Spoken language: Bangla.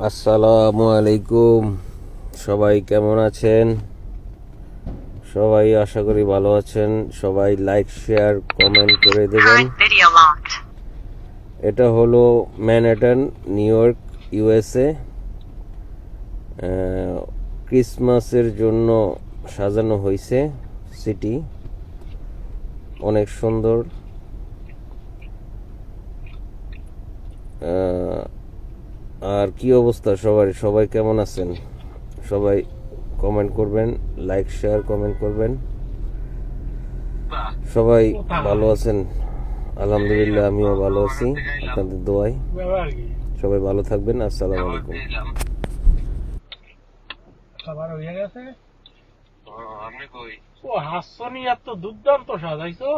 আসসালামু আলাইকুম। সবাই কেমন আছেন? সবাই আশা করি ভালো আছেন। সবাই লাইক শেয়ার কমেন্ট করে দেবেন। এটা হলো ম্যানহাটন, নিউ ইয়র্ক, ইউএসএ। ক্রিসমাসের জন্য সাজানো হয়েছে সিটি, অনেক সুন্দর। আর কি অবস্থা সবাই কেমন আছেন? সবাই কমেন্ট করবেন, লাইক শেয়ার কমেন্ট করবেন। সবাই ভালো আছেন? আলহামদুলিল্লাহ, আমিও ভালো আছি আপনাদের দোয়ায়। সবাই ভালো থাকবেন। আসসালামু আলাইকুম। খাবার হয়ে গেছে? ও হাসনি, এত দুর্দান্ত সাজাইছো।